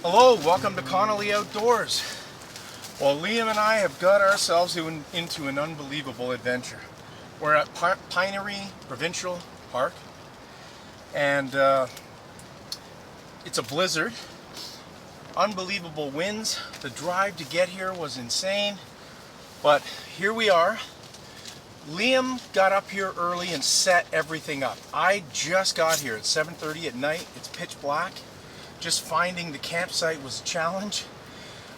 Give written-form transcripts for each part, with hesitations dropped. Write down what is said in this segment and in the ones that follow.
Hello, welcome to Connolly Outdoors. Well, Liam and I have got ourselves into an unbelievable adventure. We're at Pinery Provincial Park, and it's a blizzard. Unbelievable winds. The drive to get here was insane, but here we are. Liam got up here early and set everything up. I just got here at 7:30 at night. It's pitch black. Just finding the campsite was a challenge.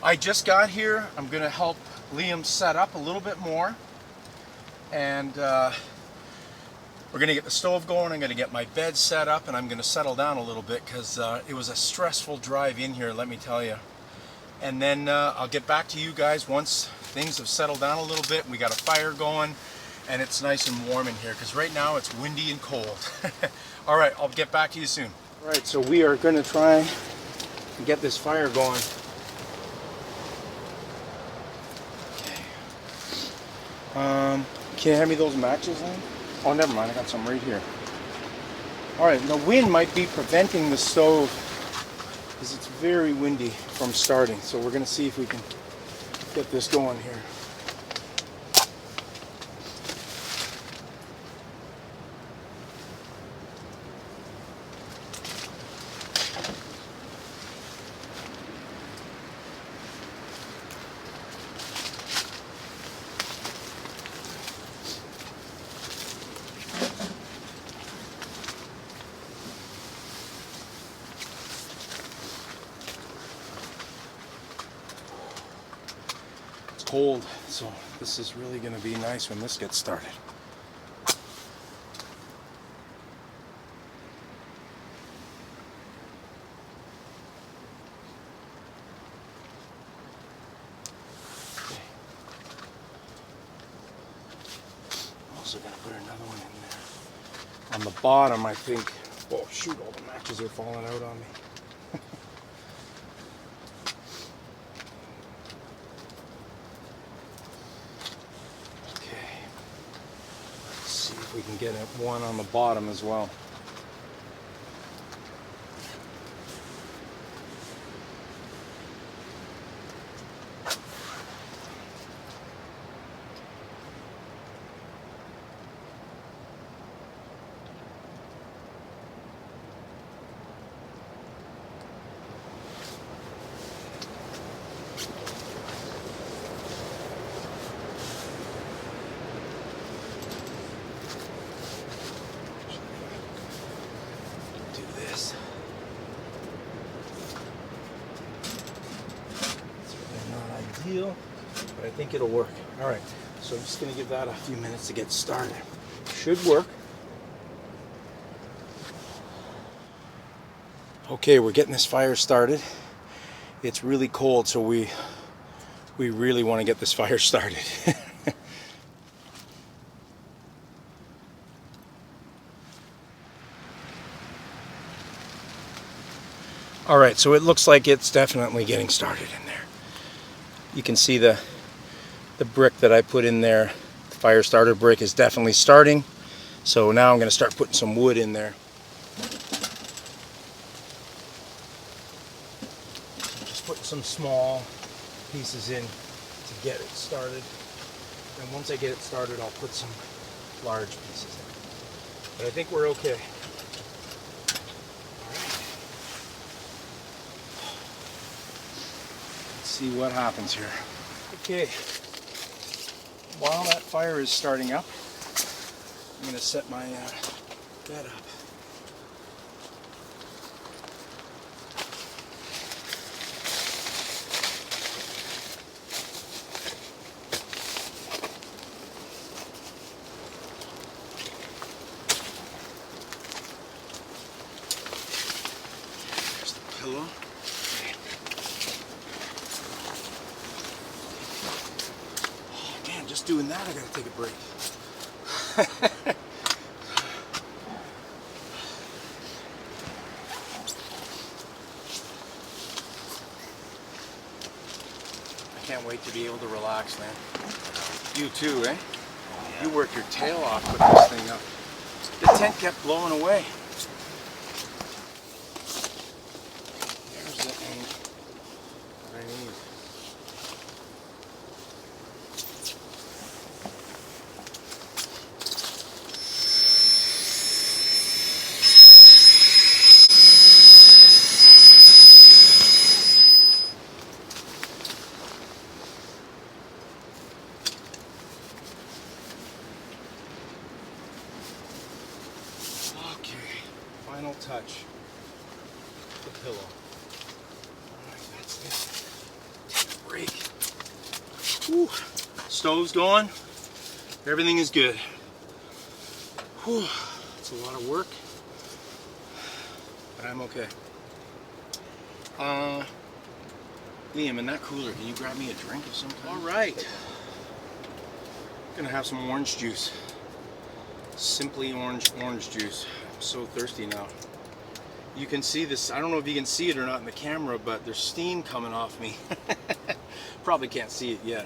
I just got here. I'm going to help Liam set up a little bit more. And we're going to get the stove going. I'm going to get my bed set up, and I'm going to settle down a little bit because it was a stressful drive in here, let me tell you. And then I'll get back to you guys once things have settled down a little bit. We got a fire going, and it's nice and warm in here because right now it's windy and cold. All right, I'll get back to you soon. All right, so we are going to try and get this fire going. Okay. Can you hand me those matches then? Oh, never mind, I got some right here. All right, the wind might be preventing the stove because it's very windy from starting. So we're going to see if we can get this going here. Cold, so this is really going to be nice when this gets started. Okay. I'm also going to put another one in there. On the bottom, I think. Oh shoot, all the matches are falling out on me. We can get one on the bottom as well. But I think it'll work. All right, so I'm just going to give that a few minutes to get started. Should work. Okay, we're getting this fire started. It's really cold, so we really want to get this fire started. All right, so it looks like it's definitely getting started in there. You can see the brick that I put in there, the fire starter brick, is definitely starting. So now I'm going to start putting some wood in there. Just putting some small pieces in to get it started. And once I get it started, I'll put some large pieces in. But I think we're okay. See what happens here. Okay, while that fire is starting up, I'm going to set my bed up. There's the pillow. Just doing that, I gotta take a break. I can't wait to be able to relax, man. You too, eh? Yeah. You worked your tail off putting this thing up. The tent kept blowing away. There's the end. need. Okay, final touch. The pillow. Alright, that's it. Take a break. Whew. Stove's going. Everything is good. Whew. It's a lot of work, but I'm okay. Liam, in that cooler, can you grab me a drink of some kind? Alright. Gonna have some orange juice. Simply orange juice. I'm so thirsty now. You can see this, I don't know if you can see it or not in the camera, but there's steam coming off me. Probably can't see it yet.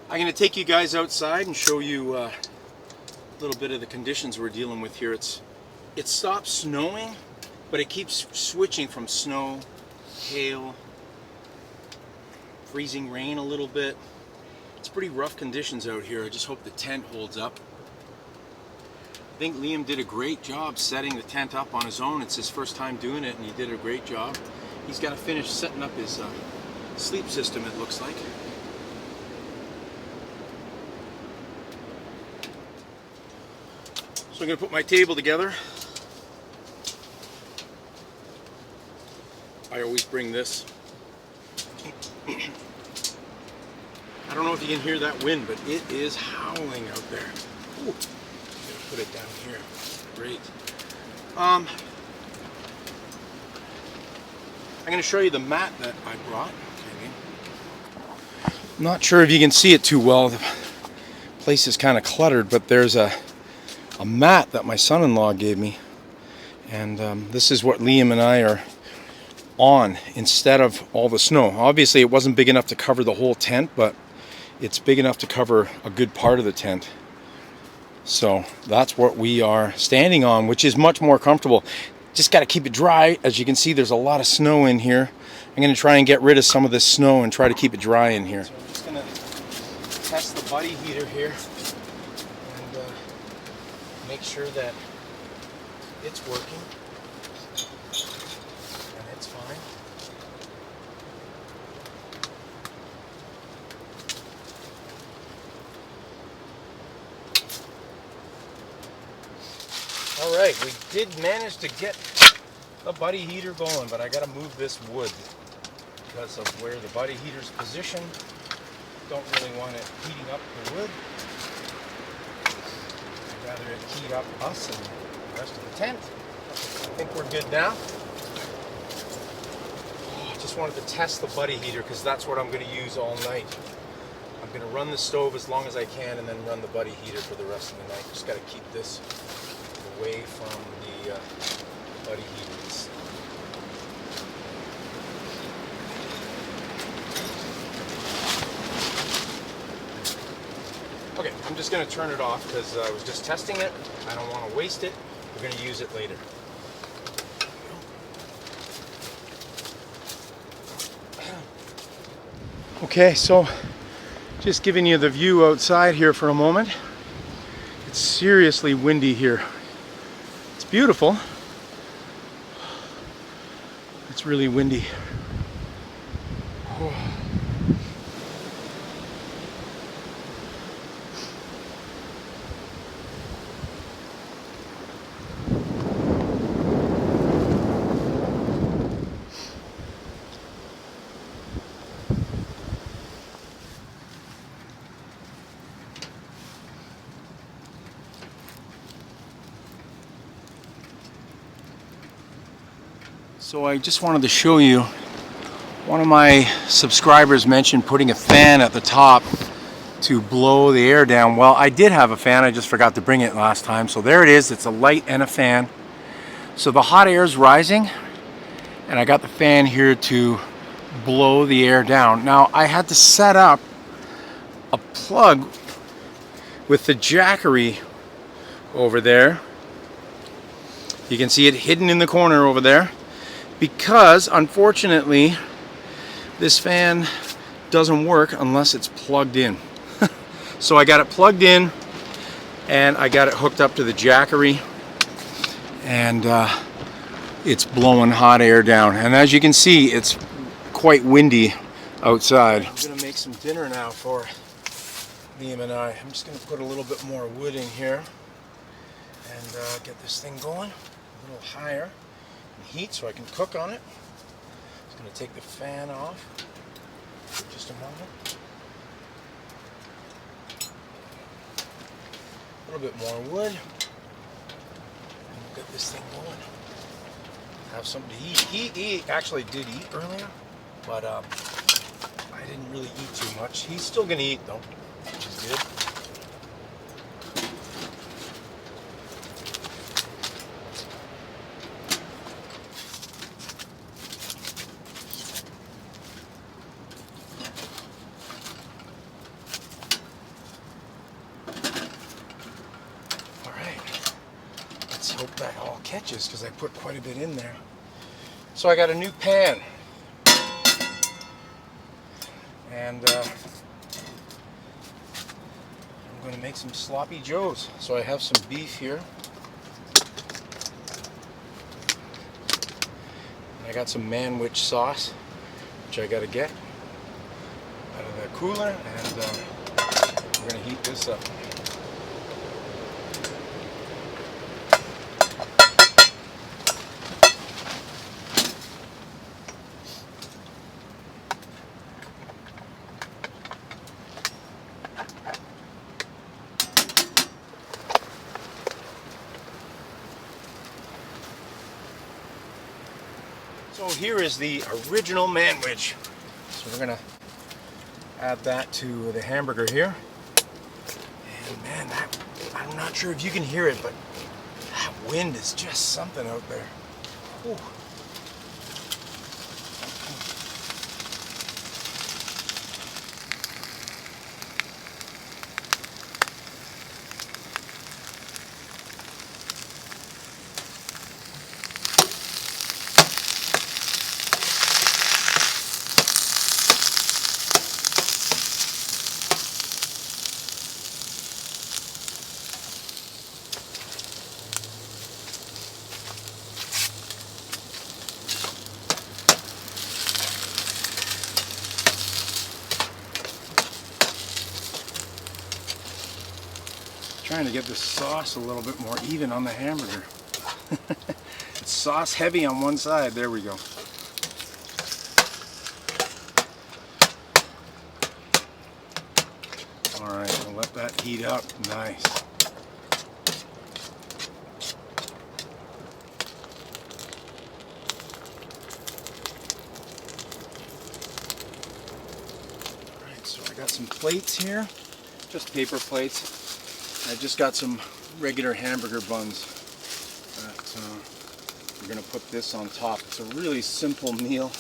I'm going to take you guys outside and show you a little bit of the conditions we're dealing with here. It stopped snowing, but it keeps switching from snow, hail, freezing rain a little bit. It's pretty rough conditions out here. I just hope the tent holds up. I think Liam did a great job setting the tent up on his own. It's his first time doing it, and he did a great job. He's got to finish setting up his sleep system, it looks like. So I'm going to put my table together. I always bring this. I don't know if you can hear that wind, but it is howling out there. Ooh. Put it down here. Great. I'm going to show you the mat that I brought. Okay. Not sure if you can see it too well. The place is kind of cluttered, but there's a mat that my son-in-law gave me, and this is what Liam and I are on instead of all the snow. Obviously, it wasn't big enough to cover the whole tent, but it's big enough to cover a good part of the tent. So that's what we are standing on, which is much more comfortable. Just got to keep it dry. As you can see, there's a lot of snow in here. I'm going to try and get rid of some of this snow and try to keep it dry in here. So I'm just going to test the buddy heater here and make sure that it's working and it's fine. Alright, we did manage to get the buddy heater going, but I gotta move this wood because of where the buddy heater's positioned. Don't really want it heating up the wood. I'd rather it heat up us and the rest of the tent. I think we're good now. I just wanted to test the buddy heater because that's what I'm going to use all night. I'm going to run the stove as long as I can and then run the buddy heater for the rest of the night. Just got to keep this away from the buddy heaters. Okay, I'm just going to turn it off because I was just testing it. I don't want to waste it. We're going to use it later. Okay, so just giving you the view outside here for a moment. It's seriously windy here. It's beautiful. It's really windy. So I just wanted to show you, one of my subscribers mentioned putting a fan at the top to blow the air down. Well, I did have a fan, I just forgot to bring it last time. So there it is, it's a light and a fan. So the hot air is rising, and I got the fan here to blow the air down. Now I had to set up a plug with the jackery over there. You can see it hidden in the corner over there. Because unfortunately this fan doesn't work unless it's plugged in. So I got it plugged in and I got it hooked up to the Jackery, and it's blowing hot air down. And as you can see, it's quite windy outside. I'm gonna make some dinner now for Liam and I. I'm just gonna put a little bit more wood in here and get this thing going a little higher in heat so I can cook on it. Just gonna take the fan off for just a moment. A little bit more wood, and we'll get this thing going. Have something to eat. He actually did eat earlier, but I didn't really eat too much. He's still gonna eat though, which is good. Hope that all catches because I put quite a bit in there. So I got a new pan, and I'm going to make some sloppy joes. So I have some beef here, and I got some manwich sauce, which I got to get out of the cooler, and we're going to heat this up. So here is the original manwich. So we're gonna add that to the hamburger here. And man, I'm not sure if you can hear it, but that wind is just something out there. Whew. Trying to get the sauce a little bit more even on the hamburger. It's sauce heavy on one side. There we go. Alright, we'll let that heat up. Nice. Alright, so I got some plates here. Just paper plates. I just got some regular hamburger buns that we're going to put this on top. It's a really simple meal,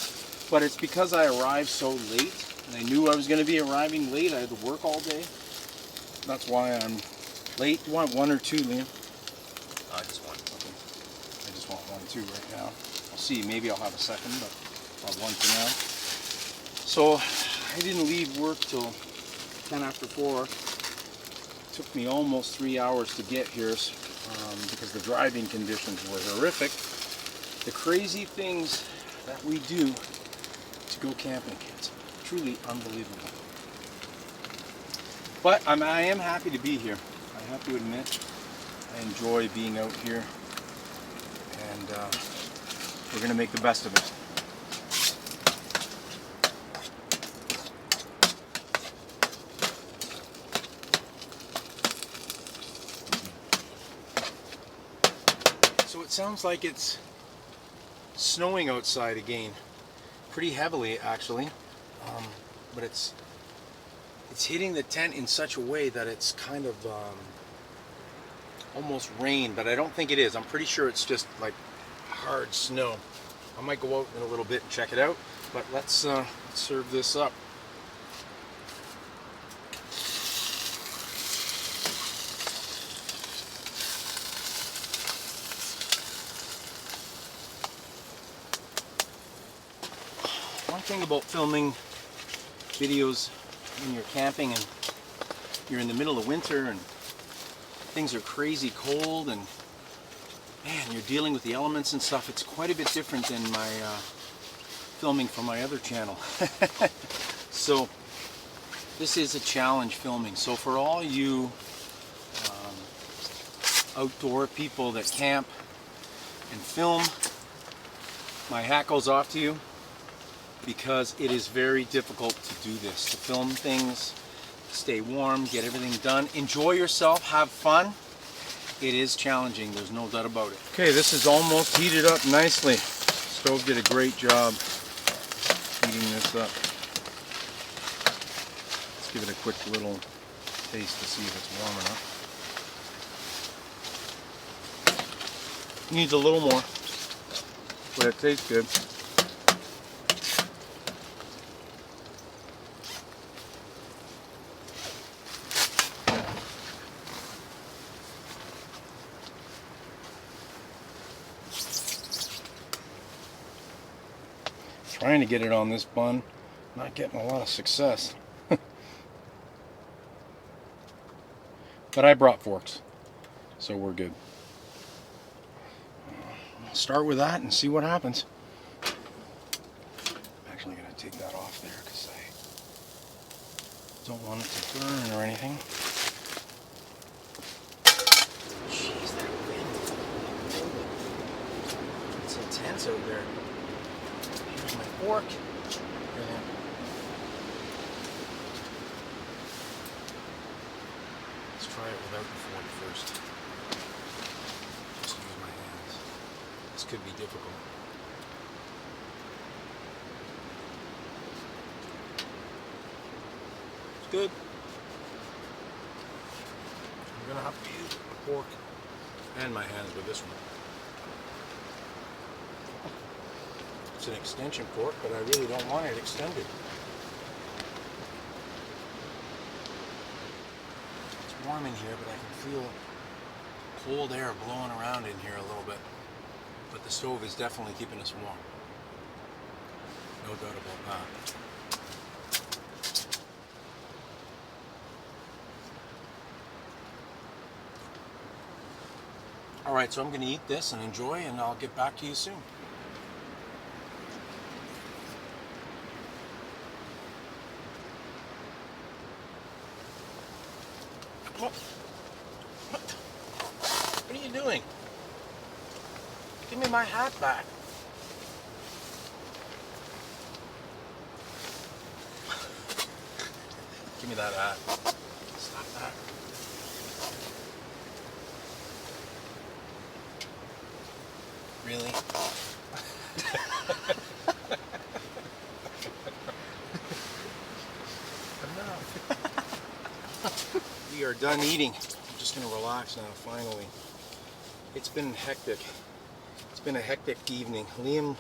but it's because I arrived so late, and I knew I was going to be arriving late. I had to work all day. That's why I'm late. You want one or two, Liam? Just one. Okay. I just want one too right now. I'll see. Maybe I'll have a second, but I'll have one for now. So I didn't leave work till 10 after 4. Took me almost 3 hours to get here because the driving conditions were horrific. The crazy things that we do to go camping, it's truly unbelievable. But I am happy to be here. I have to admit, I enjoy being out here, and we're going to make the best of it. So it sounds like it's snowing outside again, pretty heavily actually, but it's hitting the tent in such a way that it's kind of almost rain, but I don't think it is. I'm pretty sure it's just like hard snow. I might go out in a little bit and check it out, but let's serve this up. one thing about filming videos when you're camping and you're in the middle of winter and things are crazy cold and man, you're dealing with the elements and stuff, it's quite a bit different than my filming for my other channel. So this is a challenge filming. So for all you outdoor people that camp and film, my hat goes off to you, because it is very difficult to do this, to film things, stay warm, get everything done, enjoy yourself, have fun. It is challenging, there's no doubt about it. Okay, this is almost heated up nicely. Stove did a great job heating this up. Let's give it a quick little taste to see if it's warm enough. Needs a little more, but it tastes good. Trying to get it on this bun, not getting a lot of success. But I brought forks, so we're good. I'll start with that and see what happens. I'm actually going to take that off there because I don't want it to burn or anything. Jeez, that wind. It's intense out there. Here's my fork. Brilliant. Let's try it without the fork first. Just use my hands. This could be difficult. It's good. I'm gonna have to use the fork and my hands with this one. It's an extension fork, but I really don't want it extended. It's warm in here, but I can feel cold air blowing around in here a little bit. But the stove is definitely keeping us warm. No doubt about that. Alright, so I'm going to eat this and enjoy, and I'll get back to you soon. What are you doing? Give me my hat back. Give me that hat. Stop that. Really? Enough. We are done eating. I'm just going to relax now, finally. It's been hectic. It's been a hectic evening. Liam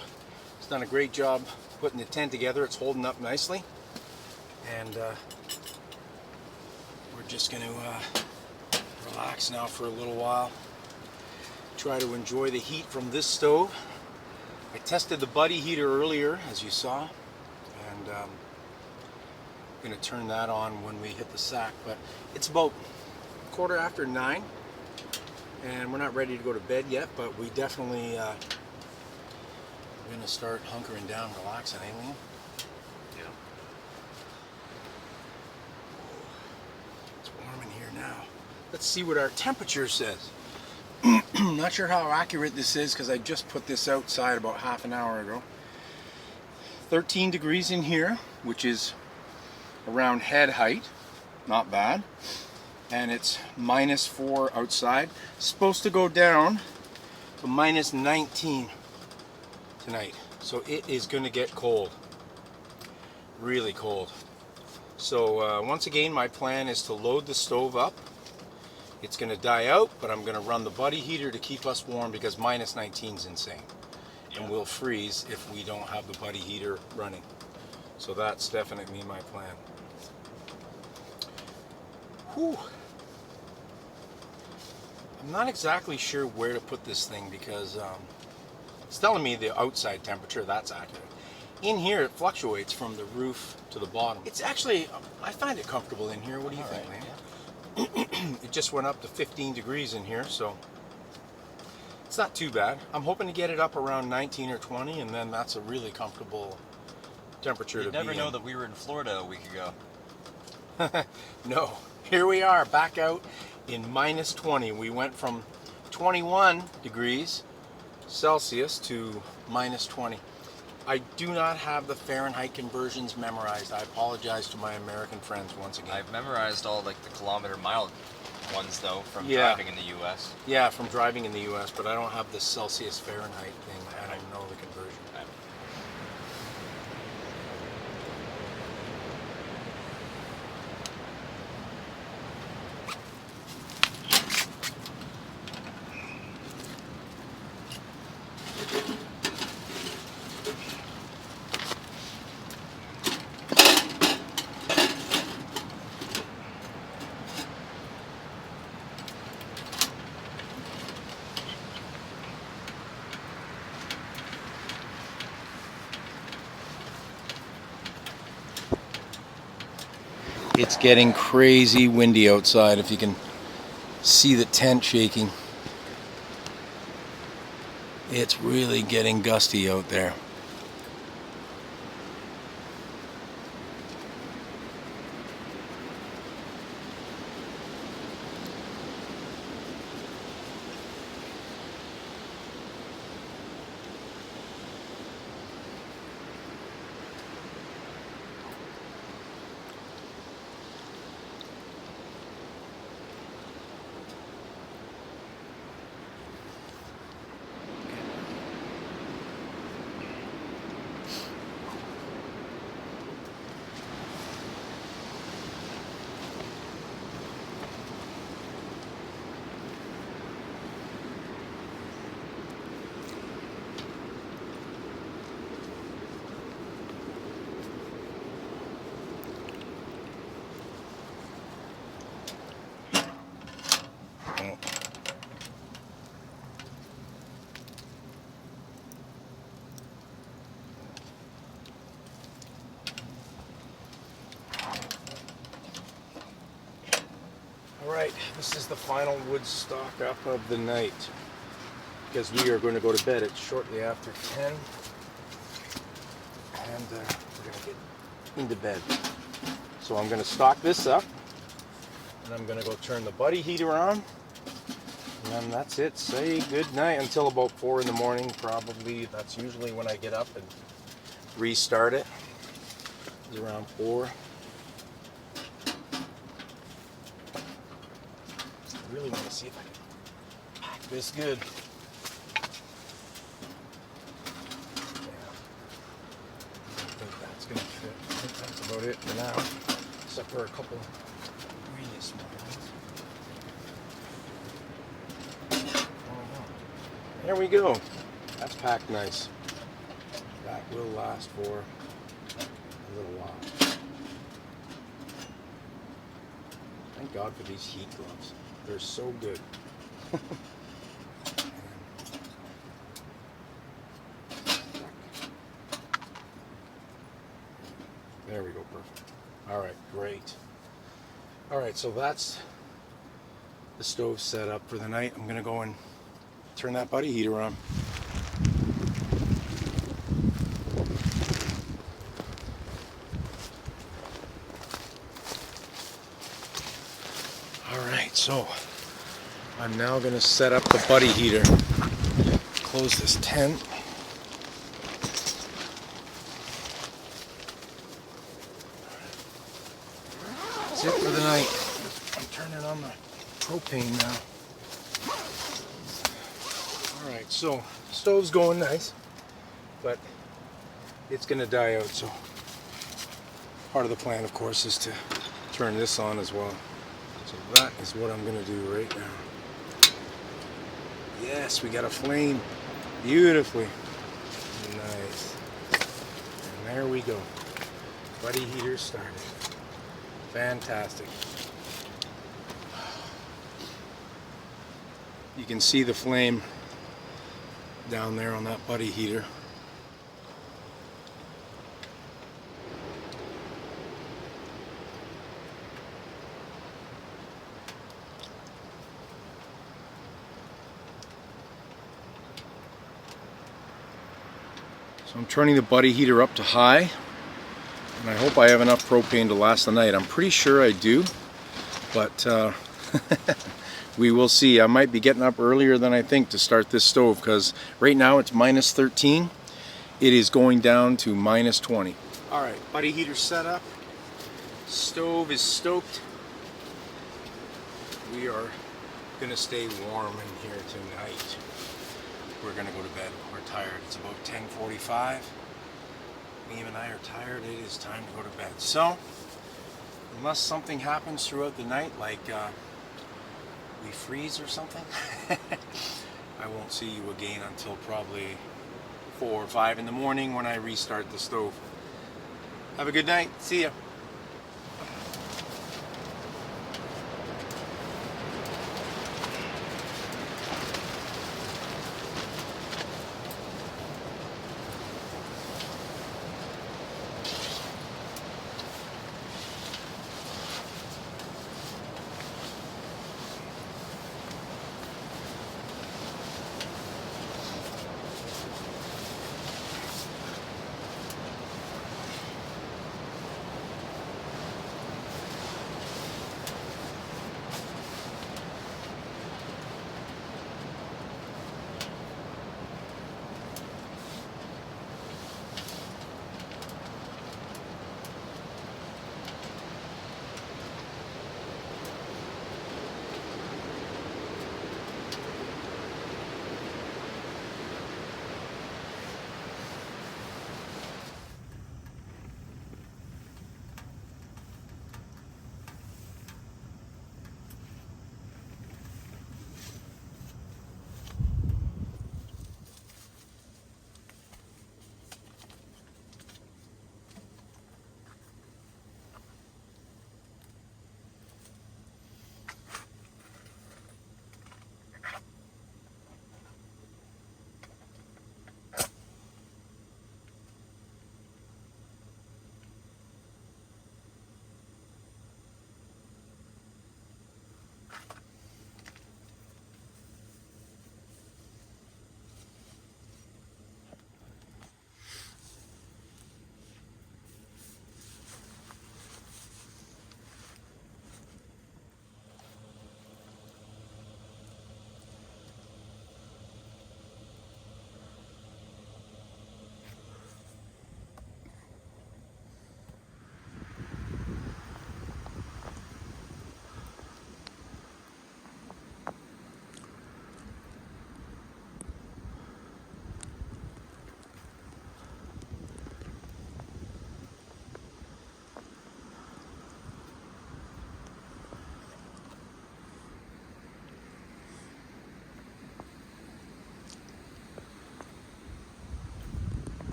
has done a great job putting the tent together. It's holding up nicely. And we're just going to relax now for a little while. Try to enjoy the heat from this stove. I tested the buddy heater earlier, as you saw. And I'm going to turn that on when we hit the sack. But it's about 9:15. And we're not ready to go to bed yet, but we definitely we're going to start hunkering down, relaxing, eh, Liam? Yeah. It's warm in here now. Let's see what our temperature says. Not sure how accurate this is because I just put this outside about half an hour ago. 13 degrees in here, which is around head height. Not bad. And it's -4 outside. Supposed to go down to -19 tonight. So it is going to get cold. Really cold. So once again, my plan is to load the stove up. It's going to die out, but I'm going to run the buddy heater to keep us warm because -19 is insane. And we'll freeze if we don't have the buddy heater running. So that's definitely my plan. Whew. I'm not exactly sure where to put this thing because it's telling me the outside temperature, that's accurate. in here it fluctuates from the roof to the bottom. It's actually, I find it comfortable in here. What do you think, man? Yeah. It just went up to 15 degrees in here, so it's not too bad. I'm hoping to get it up around 19 or 20, and then that's a really comfortable temperature to be in. You'd never know that we were in Florida a week ago. No, here we are back out in minus 20. We went from 21 degrees Celsius to minus 20. I do not have the Fahrenheit conversions memorized. I apologize to my American friends once again. I've memorized all like the kilometer-mile ones though from Yeah. driving in the U.S. Yeah, from driving in the U.S., but I don't have the Celsius Fahrenheit thing. I don't know the conversion. It's getting crazy windy outside, if you can see the tent shaking. It's really getting gusty out there. Alright, this is the final wood stock up of the night, because we are going to go to bed. It's shortly after 10, and we're going to get into bed. So I'm going to stock this up, and I'm going to go turn the buddy heater on, and then that's it. Say good night until about 4 in the morning, probably. That's usually when I get up and restart it. It's around 4. I really want to see if I can pack this good. Yeah. I think that's going to fit. I think that's about it for now, except for a couple really small ones. Oh, no. There we go. That's packed nice. That will last for a little while. Thank God for these heat gloves. They're so good. There we go, perfect. All right, great. All right, so that's the stove set up for the night. I'm gonna go and turn that buddy heater on. So I'm now going to set up the buddy heater. Close this tent. That's it for the night. I'm turning on the propane now. Alright, so stove's going nice, but it's going to die out, so part of the plan, of course, is to turn this on as well. So that is what I'm going to do right now. Yes, we got a flame. Beautifully. Nice. And there we go. Buddy heater started. Fantastic. You can see the flame down there on that buddy heater. So I'm turning the buddy heater up to high, and I hope I have enough propane to last the night. I'm pretty sure I do, but we will see. I might be getting up earlier than I think to start this stove, because right now it's minus 13. It is going down to minus 20. Alright, buddy heater set up. Stove is stoked. We are going to stay warm in here tonight. We're going to go to bed. We're tired. It's about 10:45. Liam and I are tired. It is time to go to bed. So, unless something happens throughout the night, like we freeze or something, I won't see you again until probably 4 or 5 in the morning when I restart the stove. Have a good night. See ya.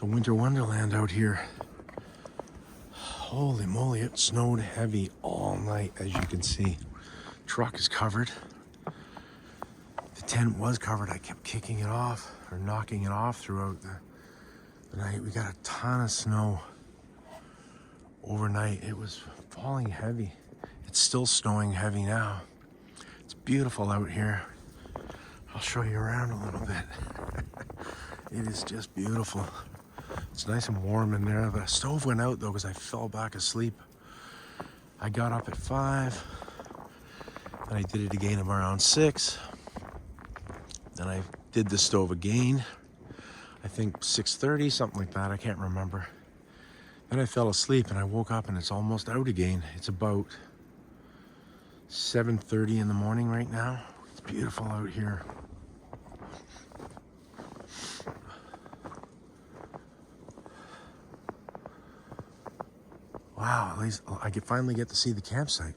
a winter wonderland out here. Holy moly, it snowed heavy all night, as you can see. Truck is covered. The tent was covered. I kept kicking it off or knocking it off throughout the night. We got a ton of snow overnight. It was falling heavy. It's still snowing heavy now. It's beautiful out here. I'll show you around a little bit. It is just beautiful. It's nice and warm in there. The stove went out though because I fell back asleep. I got up at 5, and I did it again at around 6. Then I did the stove again, I think 6:30, something like that, I can't remember. Then I fell asleep and I woke up and it's almost out again. It's about 7:30 in the morning right now. It's beautiful out here. Wow, at least I could finally get to see the campsite.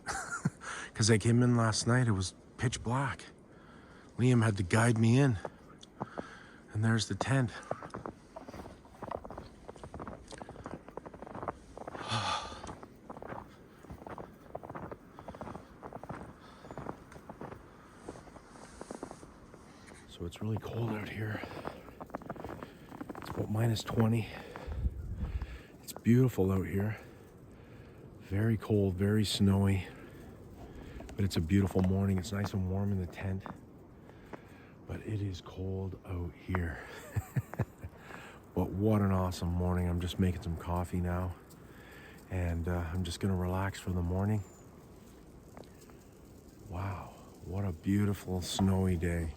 Because I came in last night, it was pitch black. Liam had to guide me in. And there's the tent. So it's really cold out here. It's about -20. It's beautiful out here. Very cold, very snowy. But it's a beautiful morning. It's nice and warm in the tent. But it is cold out here. But what an awesome morning. I'm just making some coffee now. And I'm just gonna relax for the morning. Wow, what a beautiful snowy day.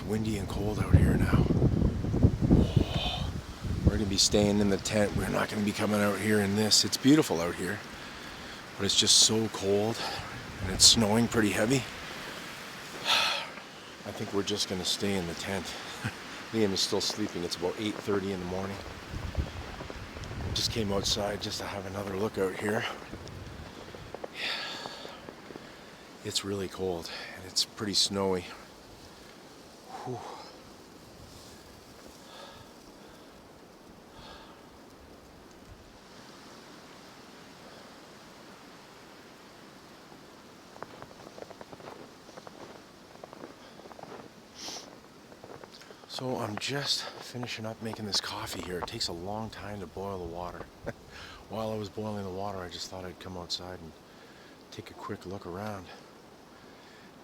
Windy and cold out here now. We're going to be staying in the tent. We're not going to be coming out here in this. It's beautiful out here, but it's just so cold and it's snowing pretty heavy. I think we're just going to stay in the tent. Liam is still sleeping. It's about 8:30 in the morning. Just came outside just to have another look out here. It's really cold and it's pretty snowy. Whew. So I'm just finishing up making this coffee here. It takes a long time to boil the water. While I was boiling the water, I just thought I'd come outside and take a quick look around.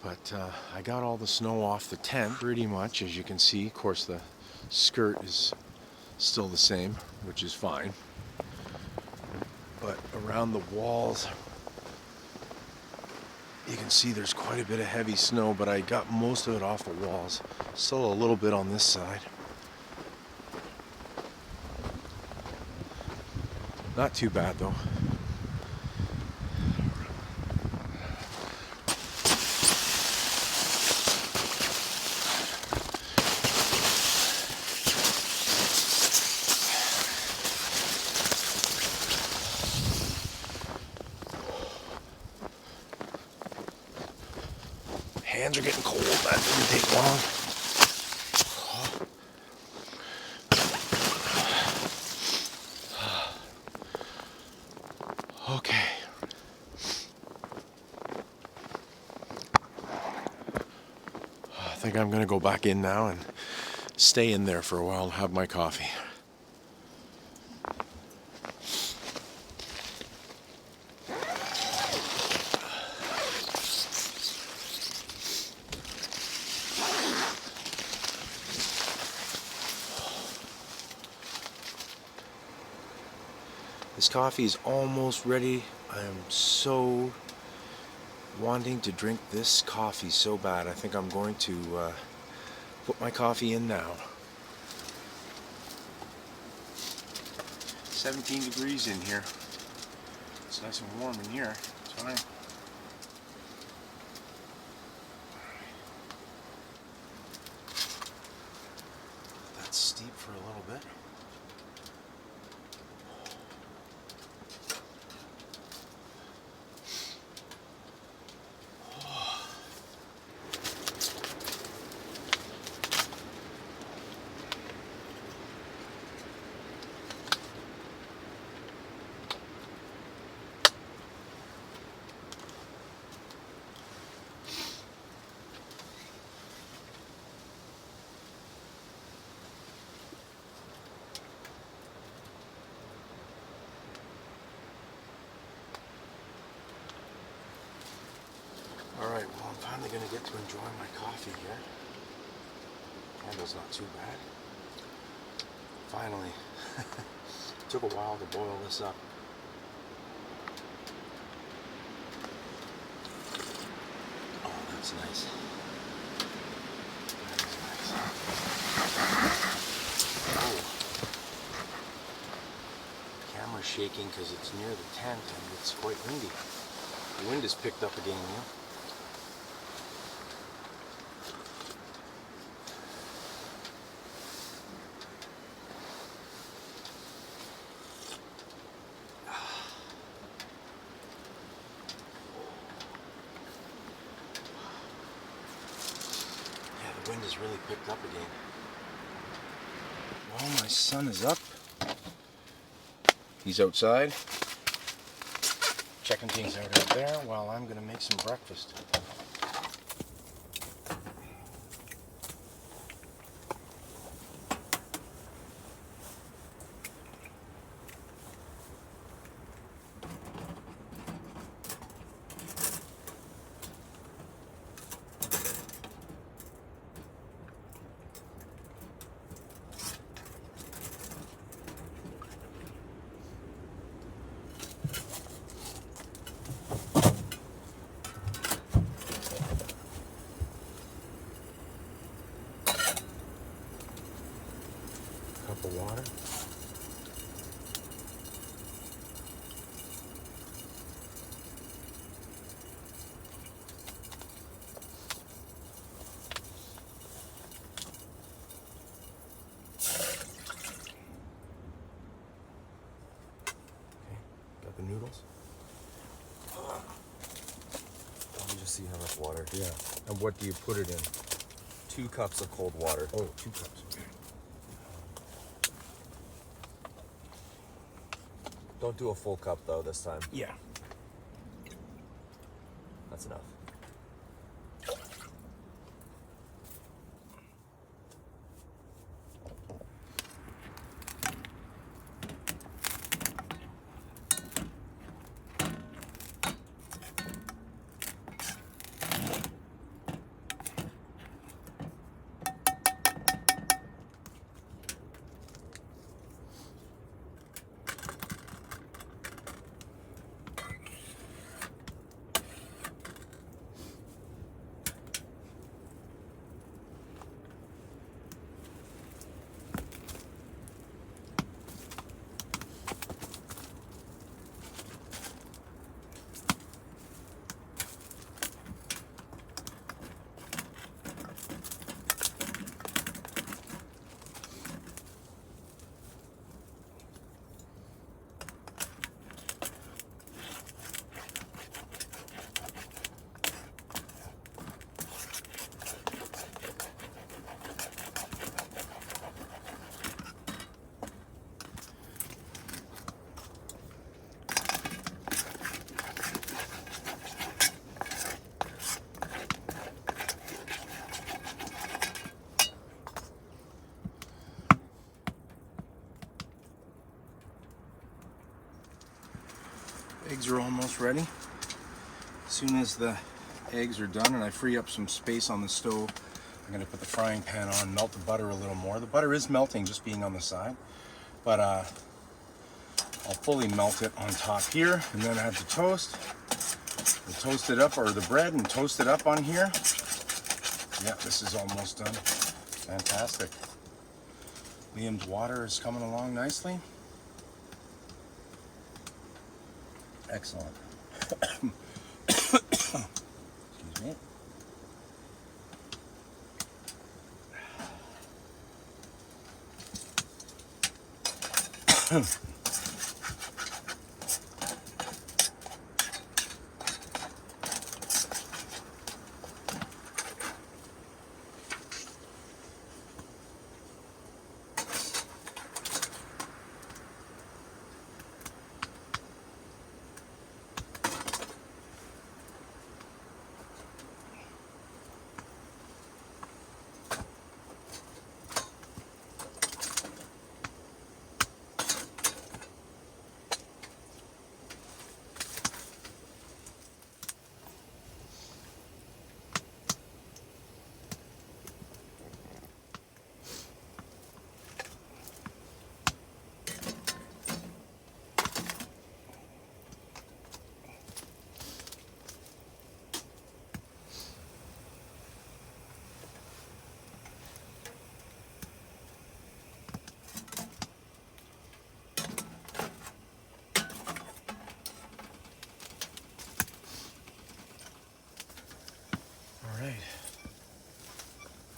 But I got all the snow off the tent pretty much, as you can see. Of course, the skirt is still the same, which is fine. But around the walls, you can see there's quite a bit of heavy snow, but I got most of it off the walls. Still a little bit on this side. Not too bad though. Hands are getting cold. That didn't take long. Okay. I think I'm going to go back in now and stay in there for a while and have my coffee. This coffee is almost ready. I am so wanting to drink this coffee so bad. I think I'm going to put my coffee in now. 17 degrees in here. It's nice and warm in here. It's fine. That's steep for a little bit. Alright, well, I'm finally going to get to enjoy my coffee here. Candle's not too bad. Finally. Took a while to boil this up. Oh, that's nice. That is nice. Oh. Camera's shaking because it's near the tent and it's quite windy. The wind has picked up again, Neil. The wind has really picked up again. Well, my son is up. He's outside, checking things out there while I'm going to make some breakfast. Cup of water. Okay, got the noodles. Let me just see how much water. Yeah. And what do you put it in? 2 cups of cold water. Oh, 2 cups. Okay. Don't do a full cup though this time. Yeah. That's enough. Eggs are almost ready. As soon as the eggs are done and I free up some space on the stove, I'm going to put the frying pan on, melt the butter a little more. The butter is melting just being on the side, but I'll fully melt it on top here, and then I have the toast. We'll toast it up, or the bread, and toast it up on here. Yeah, this is almost done. Fantastic. Liam's water is coming along nicely. Excellent. Excuse me.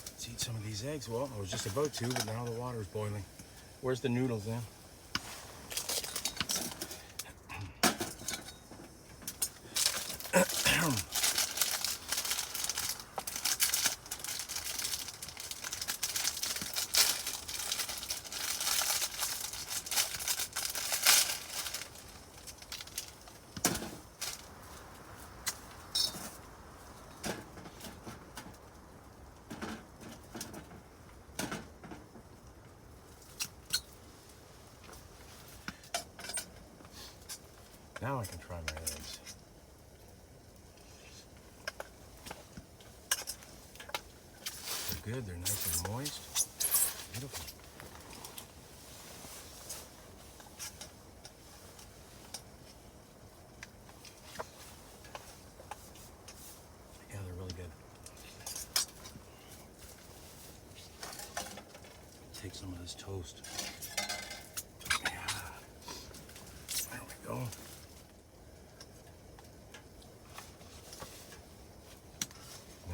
Let's eat some of these eggs. Well, I was just about to, but now the water's boiling. Where's the noodles then? Now I can try my eggs. They're good, they're nice and moist. Beautiful. Yeah, they're really good. Take some of this toast. Yeah. There we go.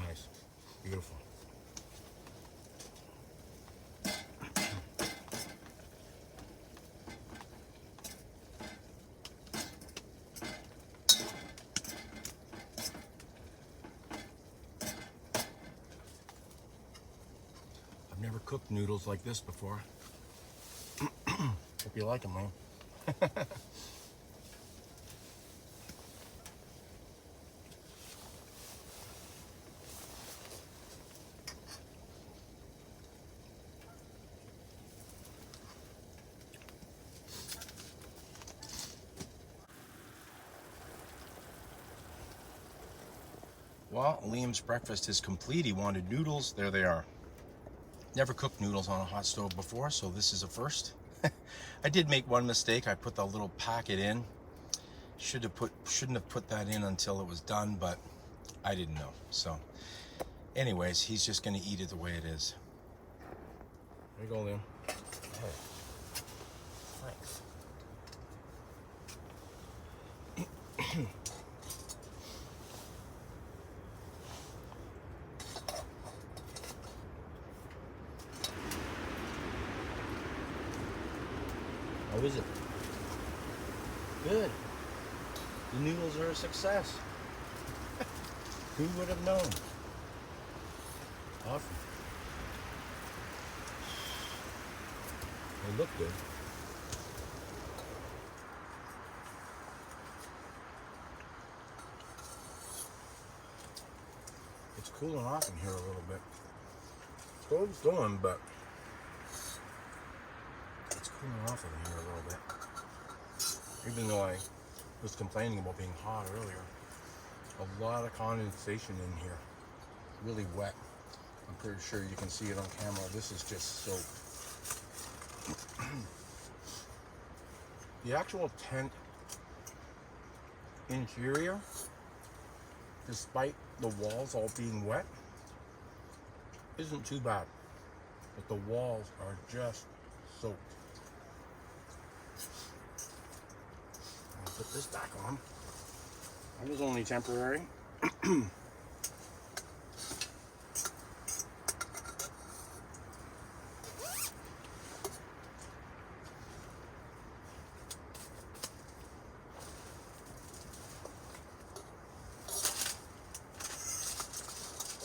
Nice. Beautiful. I've never cooked noodles like this before. Hope you like them, man. Well, Liam's breakfast is complete. He wanted noodles. There they are. Never cooked noodles on a hot stove before, so this is a first. I did make one mistake. I put the little packet in. Shouldn't have put that in until it was done, but I didn't know. So, anyways, he's just going to eat it the way it is. There you go, Liam. Hey. Thanks. How is it? Good. The noodles are a success. Who would have known? Awesome. They look good. It's cooling off in here a little bit. Stove's going, but it's cooling off in here a little bit. Even though I was complaining about being hot earlier. A lot of condensation in here. Really wet. I'm pretty sure you can see it on camera. This is just soaked. The actual tent interior, despite the walls all being wet, isn't too bad. But the walls are just soaked. I'll put this back on. It was only temporary.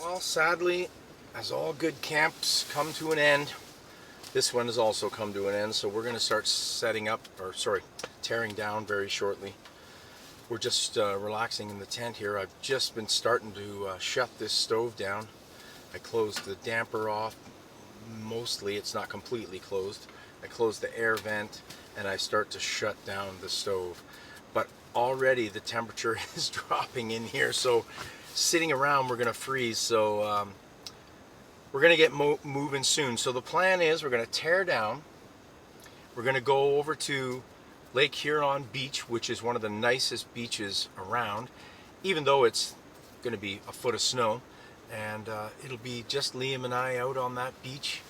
Well, sadly, as all good camps come to an end, this one has also come to an end, so we're going to start tearing down very shortly. We're just relaxing in the tent here. I've just been starting to shut this stove down. I closed the damper off. Mostly, it's not completely closed. I closed the air vent and I start to shut down the stove. But already the temperature is dropping in here, so sitting around we're going to freeze. So we're going to get moving soon. So the plan is we're going to tear down. We're going to go over to Lake Huron Beach, which is one of the nicest beaches around, even though it's going to be a foot of snow. And it'll be just Liam and I out on that beach.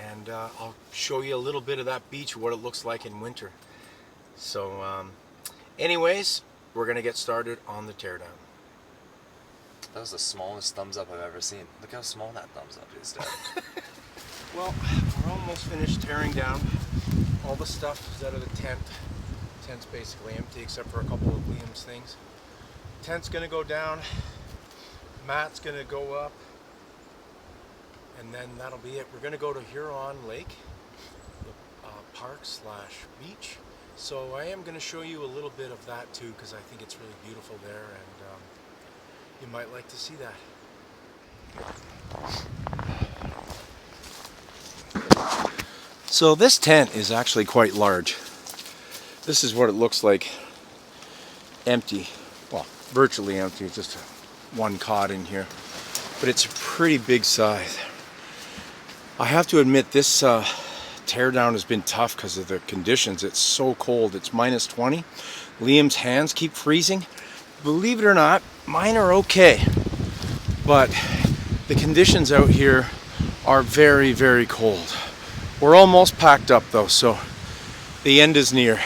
And I'll show you a little bit of that beach, what it looks like in winter. So anyways, we're going to get started on the teardown. That was the smallest thumbs up I've ever seen. Look how small that thumbs up is, Dad. Well, we're almost finished tearing down. All the stuff is out of the tent. The tent's basically empty except for a couple of Liam's things. Tent's gonna go down. Mat's gonna go up. And then that'll be it. We're gonna go to Huron Lake, the park/beach. So I am gonna show you a little bit of that too, because I think it's really beautiful there, and you might like to see that. So this tent is actually quite large. This is what it looks like empty. Well, virtually empty, just one cot in here. But it's a pretty big size. I have to admit this teardown has been tough because of the conditions. It's so cold. It's minus 20. Liam's hands keep freezing. Believe it or not, mine are okay. But the conditions out here are very, very cold. We're almost packed up though, so the end is near.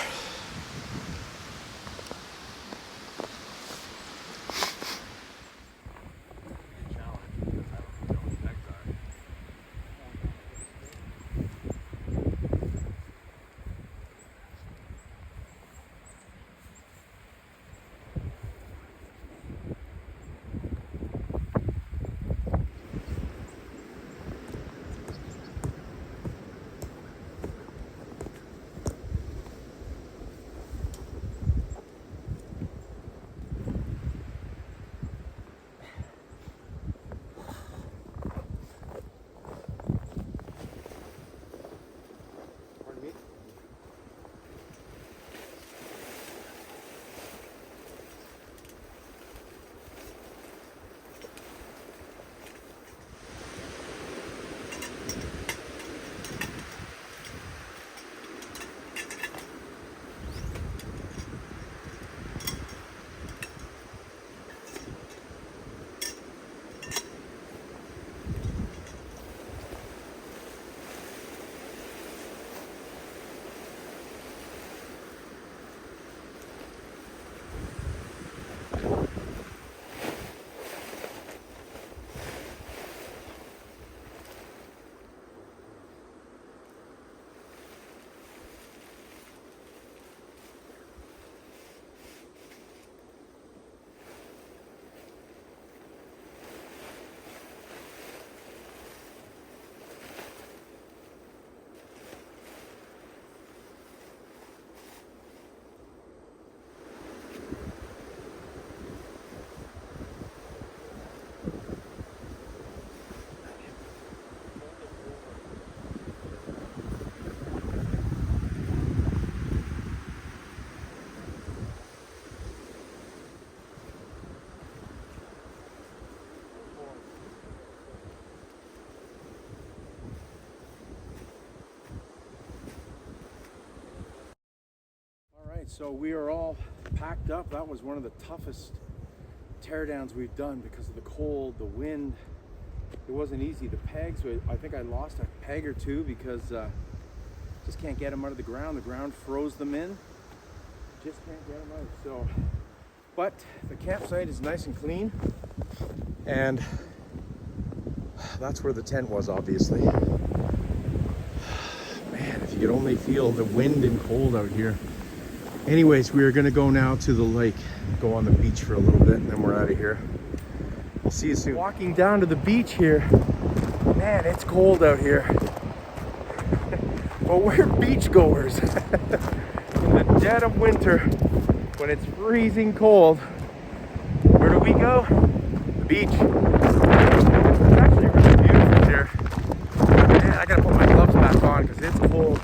So we are all packed up. That was one of the toughest teardowns we've done because of the cold, the wind. It wasn't easy to peg, so I think I lost a peg or two because just can't get them out of the ground. The ground froze them in. Just can't get them out. So, but the campsite is nice and clean, and that's where the tent was, obviously. Man, if you could only feel the wind and cold out here. Anyways, we are gonna go now to the lake, go on the beach for a little bit, and then we're out of here. We'll see you soon. Walking down to the beach here. Man, it's cold out here. But we're beach goers. In the dead of winter, when it's freezing cold, where do we go? The beach. It's actually really beautiful here. Man, I gotta put my gloves back on because it's cold.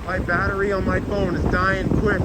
My battery on my phone is dying quick.